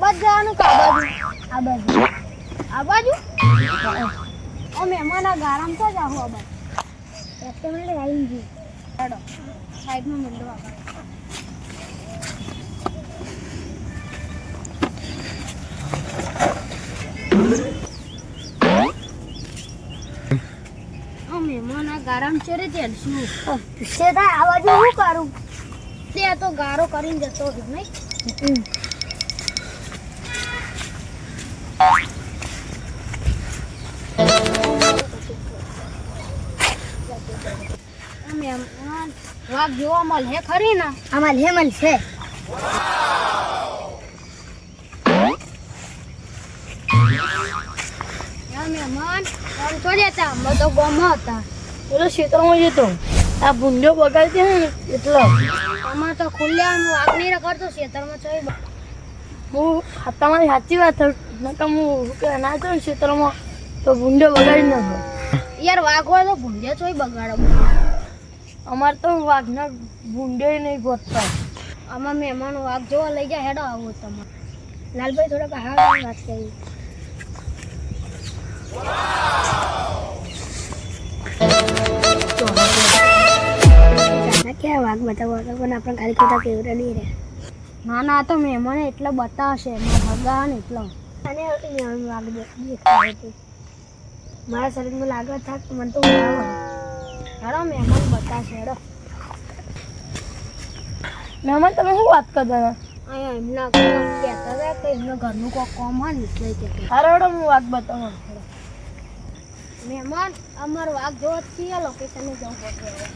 બાજુ જવાનું કે આ બાજુ? આ બાજુ ઓ મહેમાન આ ગારામ તો જાવ આ બાજુ. એક મિનિટ આવી ગઈ. હેડો સાઈડમાં મિલવા આગળ. મહેમાન આ ગારામ ચરે તેલશું છે થાય આ બાજુ શું કરું? તે તો ગારો કરીને જતો હતો નહીં. મહેમાન વાઘ જોવા મળે ખરી ને? આ મળશે. મહેમાન છોડ્યા હતા અમે તો ગોમાં હતા. પેલો ક્ષેત્રમાં જતો આ ભૂંડો બગાડતી હોય ને એટલો અમારે તો ખુલ્લા વાઘ નહીં રખડતો ક્ષેત્રમાં ચોઈ. હું તમારી સાચી વાત નકર હું ના જાઉં ને ક્ષેત્રમાં તો ભૂંડો બગાડી નાખો. યાર વાઘ હોય તો ભૂંડે ચોઈ બગાડો. અમારે તો વાઘના ભૂંડે નહીં ગોતતા. આમાં મહેમાન વાઘ જોવા લઈ જાય. હેડો આવો તમારે. લાલભાઈ થોડાક હા વાત કરી. ક્યાં વાઘ બતાવો પણ આપણે ખાલી ખોટા કેવડા નહીં રહે. ના ના તો મહેમાને એટલે બતાવશે ભગા ને એટલો. અને વાઘ દેખાય હતું મારા શરીરમાં લાગે થાક મને તો હેડો મહેમાન બતાવશે. હેડો મહેમાન તમે શું વાત કરતા અહીંયા એમના કહેતા હતા કે એમના ઘરનું કોઈ કામ હોય ને એટલે કહેતા. હારો હેડો હું વાત બતાવું. મહેમાન અમારો વાઘ જોવા છીએ લોકેશને જવું પડશે.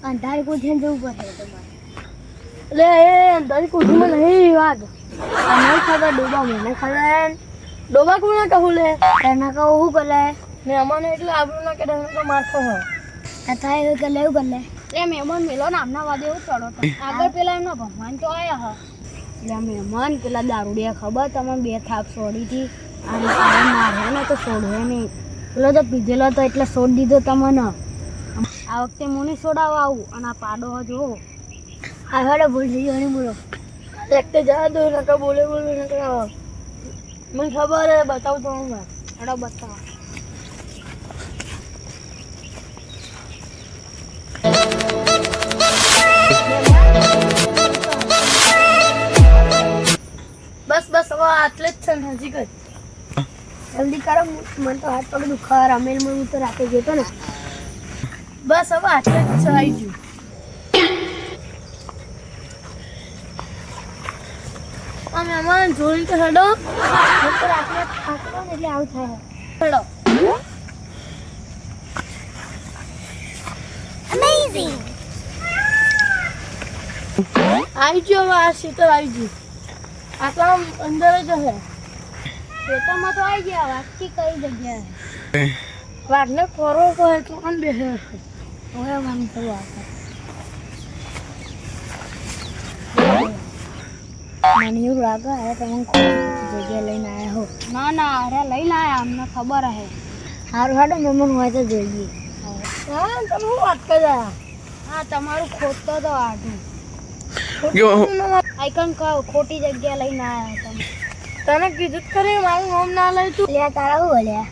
અંધારી પૂછીને જવું પડશે તમારે. એટલે એ અંધારી કુટીમાં નહીં વાઘ આ નહીં ખાતા ડોબા મને ખાતા ડોબા કોને કહું લે એના કહું શું કરે મહેમાન એટલે આપણું ના કે મારખો હોય થાય એવું કરે એવું કરે. એ મહેમાન મેલો નામના વાદે એવું ચડો તો આગળ પેલા એમના ભગવાન તો આવ્યા હા. એટલે મહેમાન પેલા દારૂડિયા ખબર તમે 2 થાપ છોડીથી માર્યા ને તો છોડવે નહીં. પેલો તો પીધેલો તો એટલે છોડ દીધો તમને. આ વખતે મુની છોડાવવા આવું અને આ પાડો જોવો. હા હેડો ભૂલ થઈ ગયો બોલો. એક તો જા દો નકા બોલે નકા મને ખબર હે બતાવું તો હું હેડો બતાવો. બસ હવે આટલે જ છે ને હજી કઈ જલ્દી કરો મને તો હાથ પગ દુખા. રમેલમાં હું તો રાતે જતો ને. બસ હવે આટલે જ છે આવી ગયું. આ મહેમાન જોઈને તો હેડો હું તો રાત્રે થાકતો ને એટલે આવું થાય. હેડો અમેઝિંગ. આવી ગયો હવે આ શીતળ આવી ગયું. આટલા અંદર જ હશે. ખેતરમાં તો આવી ગયા. વાઘથી કઈ જગ્યાએ વાઘને ખોરો કહે તો આમ બેસે હવે મને થયું આવે. મને એવું લાગે હવે તમે ખોટી જગ્યાએ લઈને આવ્યા હો. ના ના અરે લઈને આવ્યા અમને ખબર હે. સારું હાડો મહેમાન હોય તો જોઈએ. હા તમે શું વાત કર્યા? હા તમારું ખોટતો તો આટલું આઈકન ખોટી જગ્યા લઈને આવ્યા તમે. તને કીધું જ ખરી મારું નામ ના લઈ તું. લે તારા શું બોલ્યા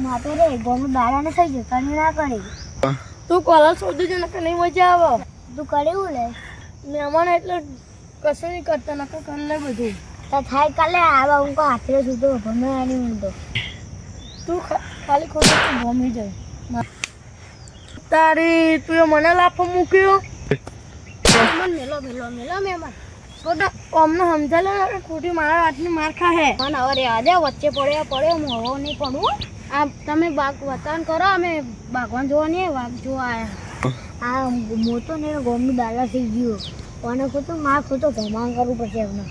માથે રે ગોનું દાડા ને થઈ ગયું તને ના કરી. તું કોલર શોધી છે નકર નહીં મજા આવે. તું કર્યું લે મહેમાન એટલે કશું નહીં કરતા નકર કરી લે બધું. તો થાય કાલે આવા હું હાથે સુધો ભમે આની ઊંધો. તું ખાલી ખોટું તું ભમી જાય તારી તું એ મને લાફો મૂક્યો. મેલો મેલો મેલો મહેમાન છોટા અમને સમજાલે ને ખોટી મારા હાથની માર ખા હે. મને હવે આજે વચ્ચે પડ્યો હું હવે નહીં પડવું. આ તમે બાગ વતન કરો અમે બાગવાન જોવા નહીં વાઘ જોવા આવ્યા. આ મોટો ને ગોમનું દાડા થઈ ગયું અને ખોટું માર ખોટો ભમાણ કરવું પડશે એમને.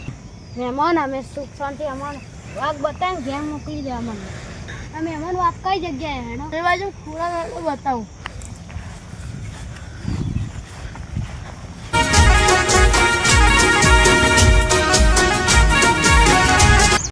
મહેમાન અમે સુખ શાંતિ અમારે વાઘ બતાવીને ઘેર મોકલી દે અમને. આ મહેમાન વાઘ કઈ જગ્યાએ હેડો એ બાજુ ખોરા બતાવું.